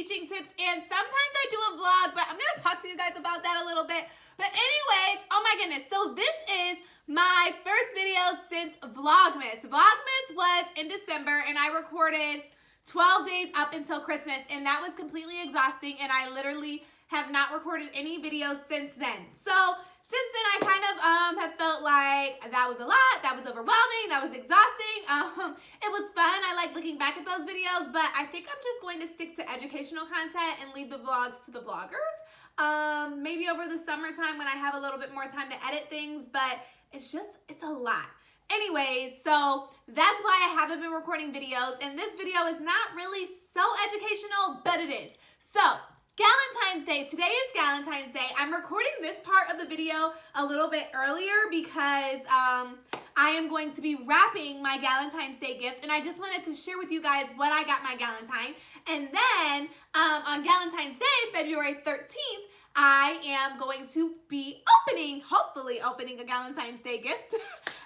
teaching tips, and sometimes I do a vlog, but I'm going to talk to you guys about that a little bit. But anyways, oh my goodness, so this is my first video since Vlogmas. Vlogmas was in December, and I recorded 12 days up until Christmas, and that was completely exhausting, and I literally have not recorded any videos since then. So since then, I kind of have felt like that was a lot, that was overwhelming, that was exhausting. It was fun. I like looking back at those videos, but I think I'm just going to stick to educational content and leave the vlogs to the vloggers. Maybe over the summertime when I have a little bit more time to edit things, but it's a lot. Anyways, so that's why I haven't been recording videos, and this video is not really so educational, but it is. So, Galentine's Day. Today is Galentine's Day. I'm recording this part of the video a little bit earlier because I am going to be wrapping my Galentine's Day gift, and I just wanted to share with you guys what I got my Galentine. And then on Galentine's Day, February 13th, I am going to be hopefully opening a Galentine's Day gift.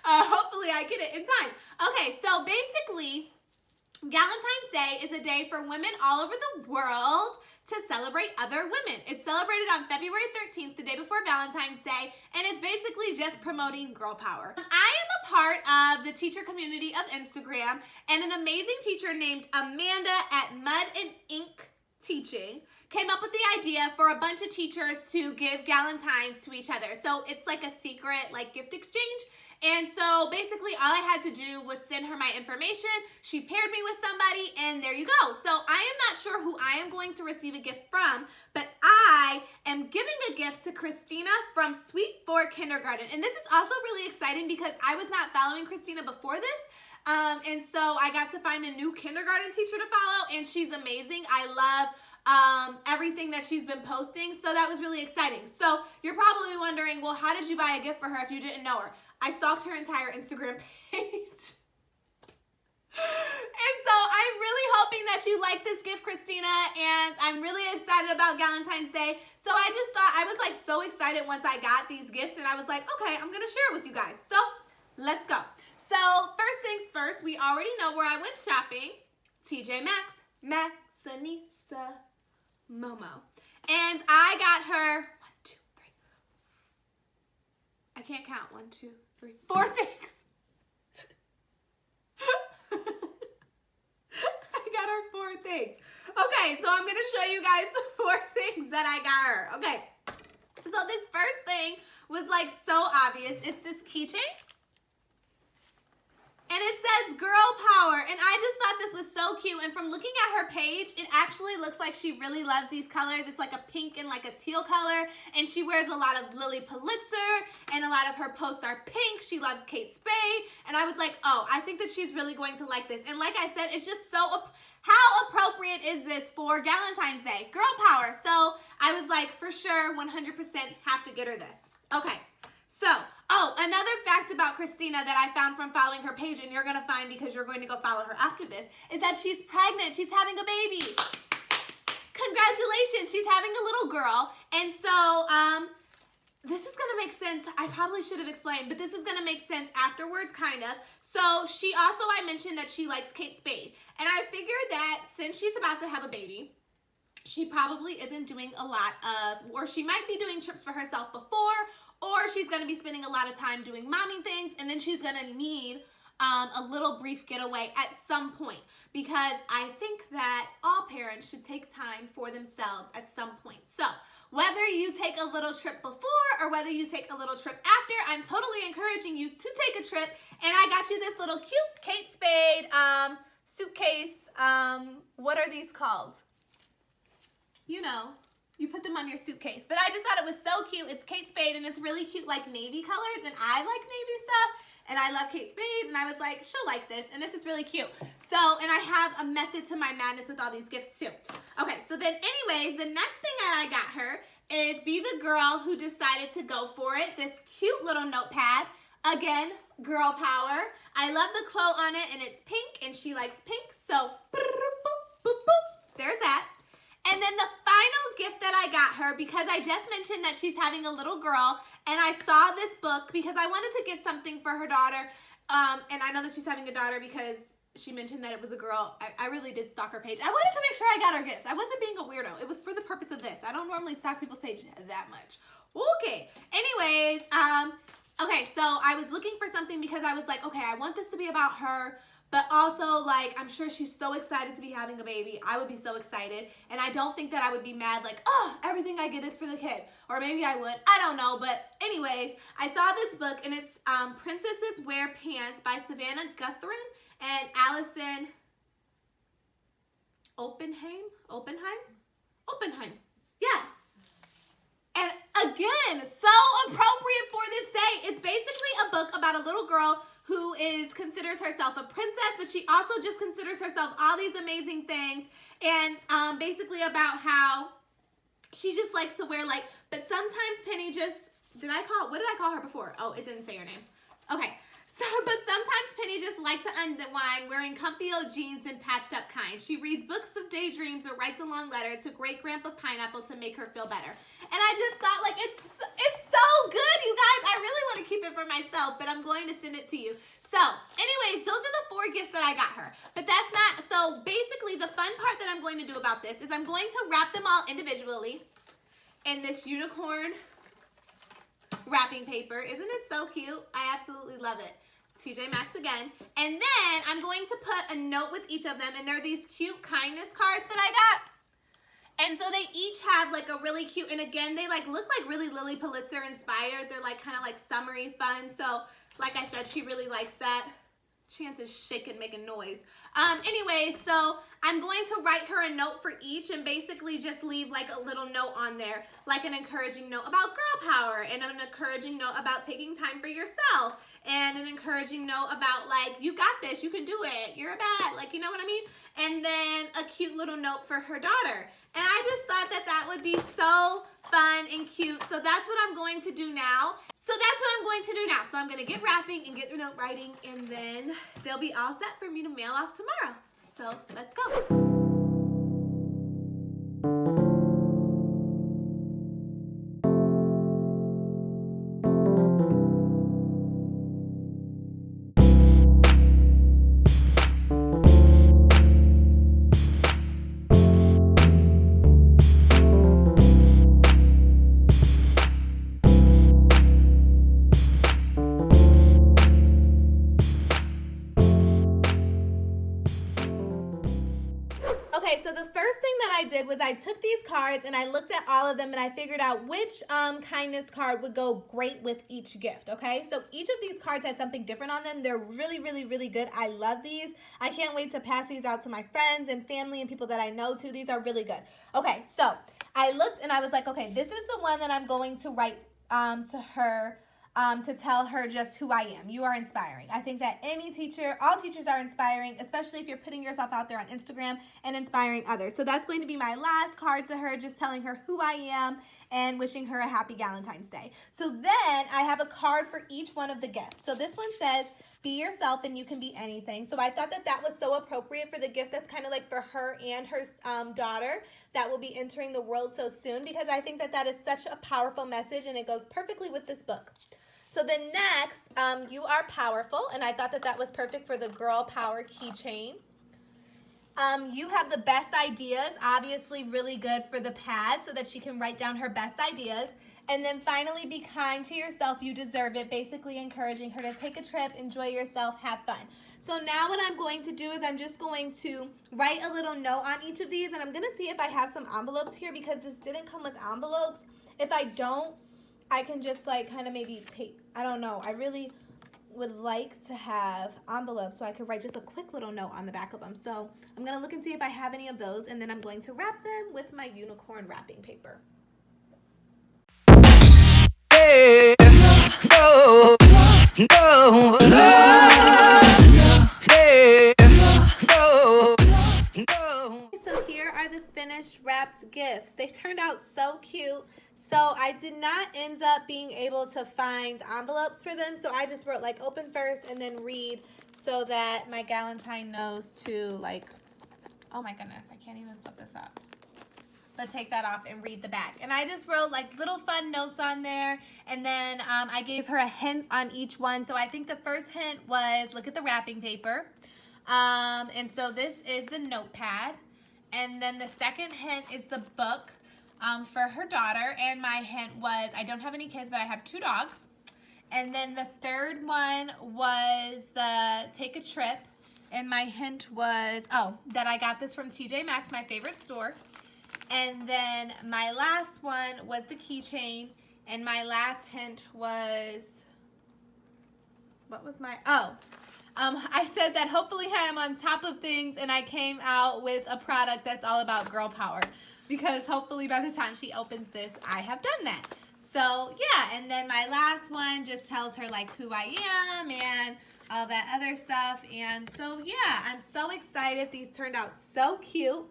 Hopefully I get it in time. Okay, so basically, Galentine's Day is a day for women all over the world to celebrate other women. It's celebrated on February 13th, the day before Valentine's Day, and it's basically just promoting girl power. I am a part of the teacher community of Instagram, and an amazing teacher named Amanda at Mud and Ink Teaching came up with the idea for a bunch of teachers to give Galentines to each other. So it's like a secret gift exchange. And so basically all I had to do was send her my information. She paired me with somebody, and there you go. So I am not sure who I am going to receive a gift from, but I am giving a gift to Christina from Sweet 4 Kindergarten. And this is also really exciting because I was not following Christina before this. And so I got to find a new kindergarten teacher to follow, and she's amazing. I love everything that she's been posting, so that was really exciting. So you're probably wondering, well, how did you buy a gift for her if you didn't know her? I stalked her entire Instagram page. And so I'm really hoping that you like this gift, Christina, and I'm really excited about Galentine's Day. So I just thought, I was so excited once I got these gifts, and I was like, okay, I'm gonna share it with you guys. So let's go. So first things first, we already know where I went shopping. TJ Maxx, Maxxinista, Momo. And I got her 1, 2, 3. I can't count. 1, 2, 3, 4 things. I got her 4 things. Okay, so I'm going to show you guys the 4 things that I got her. Okay, so this first thing was so obvious. It's this keychain. And it says girl power, and I just thought this was so cute. And from looking at her page, it actually looks like she really loves these colors. It's like a pink and a teal color, and she wears a lot of Lily Pulitzer, and a lot of her posts are pink. She loves Kate Spade, and I was like, oh, I think that she's really going to like this. And like I said, it's just so, how appropriate is this for Galentine's Day? Girl power. So I was like, for sure, 100% have to get her this. Okay. So, another fact about Christina that I found from following her page, and you're going to find because you're going to go follow her after this, is that she's pregnant. She's having a baby. Congratulations. She's having a little girl. And so, this is going to make sense. I probably should have explained, but this is going to make sense afterwards, kind of. So, she also, I mentioned that she likes Kate Spade. And I figured that since she's about to have a baby, she probably isn't doing a lot of, or she might be doing trips for herself before, or she's going to be spending a lot of time doing mommy things, and then she's going to need a little brief getaway at some point, because I think that all parents should take time for themselves at some point. So whether you take a little trip before or whether you take a little trip after, I'm totally encouraging you to take a trip, and I got you this little cute Kate Spade suitcase. What are these called? You know. You put them on your suitcase. But I just thought it was so cute. It's Kate Spade, and it's really cute, navy colors, and I like navy stuff, and I love Kate Spade, and I was like, she'll like this, and this is really cute. So, and I have a method to my madness with all these gifts, too. Okay, so then anyways, the next thing that I got her is Be the Girl Who Decided to Go For It, this cute little notepad. Again, girl power. I love the quote on it, and it's pink, and she likes pink, so boop, boop, boop, boop. There's that. And then the final gift that I got her, because I just mentioned that she's having a little girl, and I saw this book because I wanted to get something for her daughter, and I know that she's having a daughter because she mentioned that it was a girl. I really did stalk her page. I wanted to make sure I got her gifts. I wasn't being a weirdo. It was for the purpose of this. I don't normally stalk people's page that much. Okay. Anyways, okay, so I was looking for something because I was like, okay, I want this to be about her, but also, like, I'm sure she's so excited to be having a baby. I would be so excited, and I don't think that I would be mad, like, oh, everything I get is for the kid. Or maybe I would. I don't know, but anyways, I saw this book, and it's Princesses Wear Pants by Savannah Guthrie and Allison Oppenheim? Yes. And again, so appropriate for this day. It's basically a book about a little girl who considers herself a princess, but she also just considers herself all these amazing things. And basically about how she just likes to wear, like, but sometimes Penny just, what did I call her before? Oh, it didn't say her name. Okay. So, but sometimes Penny just likes to unwind wearing comfy old jeans and patched up kind. She reads books of daydreams or writes a long letter to Great Grandpa Pineapple to make her feel better. And I just thought, like, it's so good, you guys. I really want to keep it for myself, but I'm going to send it to you. So, anyways, those are the 4 gifts that I got her. But that's not, so basically the fun part that I'm going to do about this is I'm going to wrap them all individually in this unicorn wrapping paper. Isn't it so cute? I absolutely love it. TJ Maxx again. And then I'm going to put a note with each of them, and they're these cute kindness cards that I got. And so they each have like a really cute, and again, they like look like really Lily Pulitzer inspired. They're like kind of like summery fun. So like I said, she really likes that. Chance is shaking, making noise. Anyway, so I'm going to write her a note for each and basically just leave like a little note on there, like an encouraging note about girl power and an encouraging note about taking time for yourself and an encouraging note about like, you got this, you can do it, you're a bad, like, you know what I mean? And then a cute little note for her daughter. And I just thought that that would be so fun and cute. So that's what I'm going to do now. So I'm going to get wrapping and get the note writing, and then they'll be all set for me to mail off tomorrow. So let's go. Okay, so the first thing that I did was I took these cards and I looked at all of them and I figured out which kindness card would go great with each gift, okay? So each of these cards had something different on them. They're really, really, really good. I love these. I can't wait to pass these out to my friends and family and people that I know too. These are really good. Okay, so I looked and I was like, okay, this is the one that I'm going to write to her. To tell her just who I am. You are inspiring. I think that any teacher, all teachers are inspiring, especially if you're putting yourself out there on Instagram and inspiring others. So that's going to be my last card to her, just telling her who I am and wishing her a happy Galentine's Day. So then I have a card for each one of the gifts. So this one says, be yourself and you can be anything. So I thought that that was so appropriate for the gift that's kind of like for her and her daughter that will be entering the world so soon, because I think that that is such a powerful message and it goes perfectly with this book. So then next, you are powerful, and I thought that that was perfect for the Girl Power keychain. You have the best ideas, obviously really good for the pad so that she can write down her best ideas. And then finally, be kind to yourself, you deserve it, basically encouraging her to take a trip, enjoy yourself, have fun. So now what I'm going to do is I'm just going to write a little note on each of these, and I'm going to see if I have some envelopes here because this didn't come with envelopes. If I don't, I can just like kind of maybe take, I don't know, I really would like to have envelopes so I could write just a quick little note on the back of them. So I'm going to look and see if I have any of those, and then I'm going to wrap them with my unicorn wrapping paper. Hey, no, no, hey, no, no. So here are the finished wrapped gifts. They turned out so cute. So I did not end up being able to find envelopes for them, so I just wrote like open first and then read so that my Galentine knows to like, oh my goodness, I can't even flip this up. Let's take that off and read the back. And I just wrote like little fun notes on there, and then I gave her a hint on each one. So I think the first hint was look at the wrapping paper. And so this is the notepad. And then the second hint is the book for her daughter. And my hint was, I don't have any kids, but I have 2 dogs. And then the third one was the take a trip. And my hint was, that I got this from TJ Maxx, my favorite store. And then my last one was the keychain. And my last hint was, what was my, I said that hopefully I am on top of things and I came out with a product that's all about girl power. Because hopefully by the time she opens this, I have done that. So yeah, and then my last one just tells her like who I am and all that other stuff. And so yeah, I'm so excited. These turned out so cute.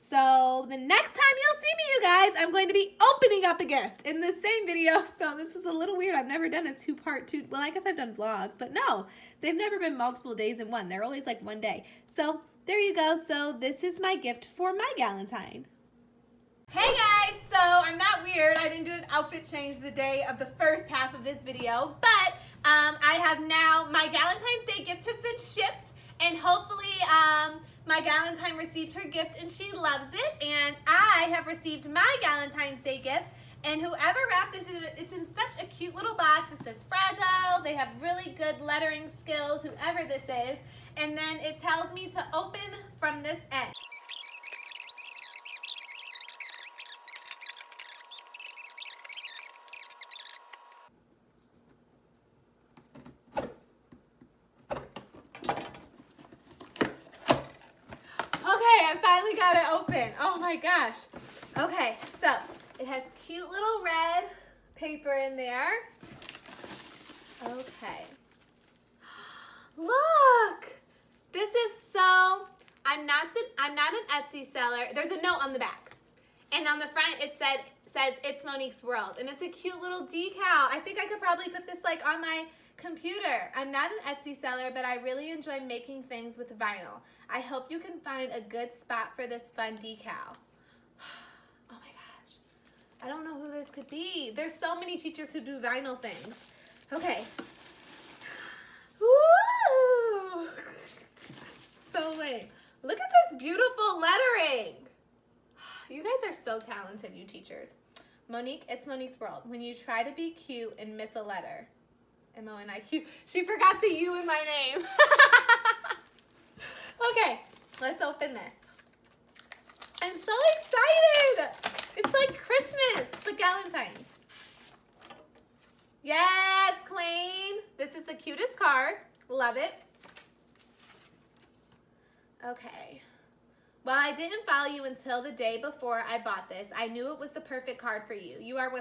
So the next time you'll see me, you guys, I'm going to be opening up a gift in the same video. So this is a little weird. I've never done a 2-part, well, I guess I've done vlogs, but no, they've never been multiple days in one. They're always like one day. So there you go. So this is my gift for my Galentine. Hey guys, so I'm not weird. I didn't do an outfit change the day of the first half of this video, but I have now, my Galentine's Day gift has been shipped, and hopefully my Galentine received her gift and she loves it, and I have received my Galentine's Day gift, and whoever wrapped this, it's in such a cute little box. It says fragile. They have really good lettering skills, whoever this is, and then it tells me to open from this end. I finally got it open. Oh my gosh. Okay, so it has cute little red paper in there. Okay. Look. This is so, I'm not an Etsy seller. There's a note on the back. And on the front it says it's Monique's World. And it's a cute little decal. I think I could probably put this like on my computer. I'm not an Etsy seller, but I really enjoy making things with vinyl. I hope you can find a good spot for this fun decal. Oh my gosh. I don't know who this could be. There's so many teachers who do vinyl things. Okay. Woo! So lame. Look at this beautiful lettering. You guys are so talented, you teachers. Monique, it's Monique's World. When you try to be cute and miss a letter. M-O-N-I-Q. She forgot the U in my name. Okay, let's open this. I'm so excited. It's like Christmas, but Galentine's. Yes, Queen. This is the cutest card. Love it. Okay. Well, I didn't follow you until the day before I bought this. I knew it was the perfect card for you. You are 100%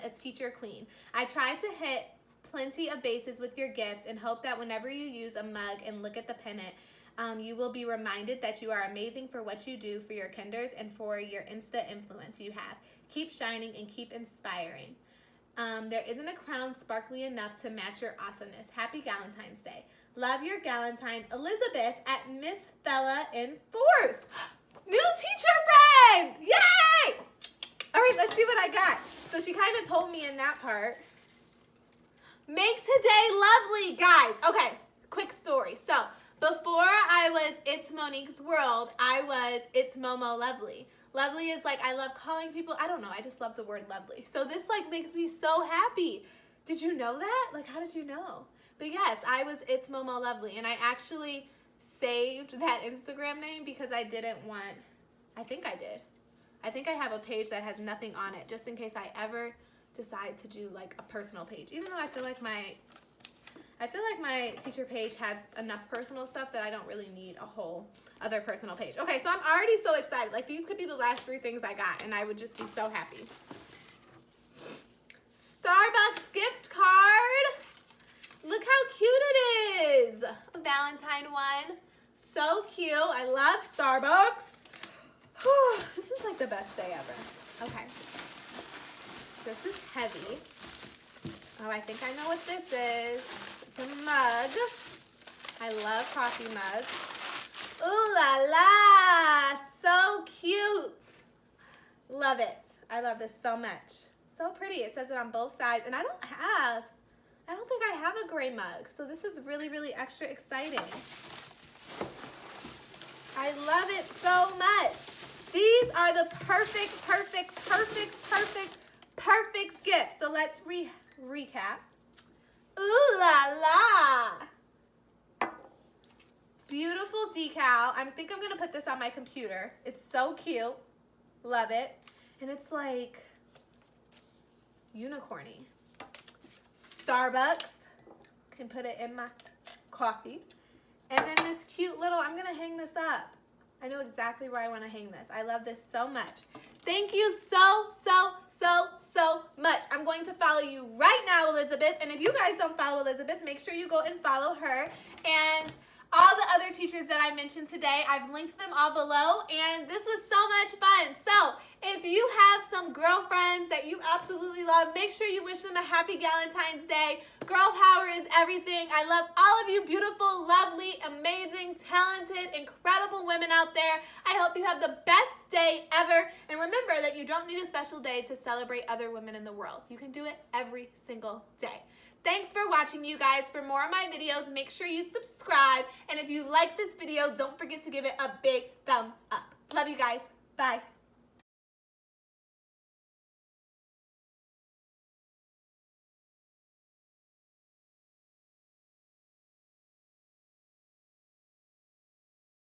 a teacher queen. I tried to hit plenty of bases with your gift and hope that whenever you use a mug and look at the pennant, you will be reminded that you are amazing for what you do for your kinders and for your Insta influence you have. Keep shining and keep inspiring. There isn't a crown sparkly enough to match your awesomeness. Happy Galentine's Day. Love your Galentine, Elizabeth at Miss Fella in 4th. New teacher friend! Yay! All right, let's see what I got. So she kind of told me in that part. Make today lovely, guys. Okay, quick story. So before I was It's Monique's World, I was It's Momo Lovely. Lovely is like, I love calling people, I don't know, I just love the word lovely. So this like makes me so happy. Did you know that? Like, how did you know? But yes, I was It's Momo Lovely, and I actually saved that Instagram name because I didn't want, I think I did. I think I have a page that has nothing on it just in case I ever decide to do like a personal page, even though I feel like my teacher page has enough personal stuff that I don't really need a whole other personal page. Okay, so I'm already so excited. Like, these could be the last 3 things I got, and I would just be so happy. Starbucks gift card. Look how cute it is. A Valentine one. So cute. I love Starbucks. This is like the best day ever. Okay. This is heavy. Oh, I think I know what this is. It's a mug. I love coffee mugs. Ooh la la! So cute. Love it. I love this so much. So pretty. It says it on both sides. And I don't think I have a gray mug. So this is really, really extra exciting. I love it so much. These are the perfect gifts. So let's recap. Ooh la la. Beautiful decal. I think I'm going to put this on my computer. It's so cute. Love it. And it's like unicorny. Starbucks. Can put it in my coffee. And then this cute little, I'm going to hang this up. I know exactly where I want to hang this. I love this so much. Thank you so much. I'm going to follow you right now, Elizabeth. And if you guys don't follow Elizabeth, make sure you go and follow her. And all the other teachers that I mentioned today, I've linked them all below. And this was so much fun. So if you have some girlfriends that you absolutely love, make sure you wish them a happy Galentine's Day. Girl power is everything. I love all of you beautiful, lovely, amazing, talented, incredible women out there. I hope you have the best day ever. And remember that you don't need a special day to celebrate other women in the world. You can do it every single day. Thanks for watching, you guys. For more of my videos, make sure you subscribe. And if you like this video, don't forget to give it a big thumbs up. Love you guys. Bye.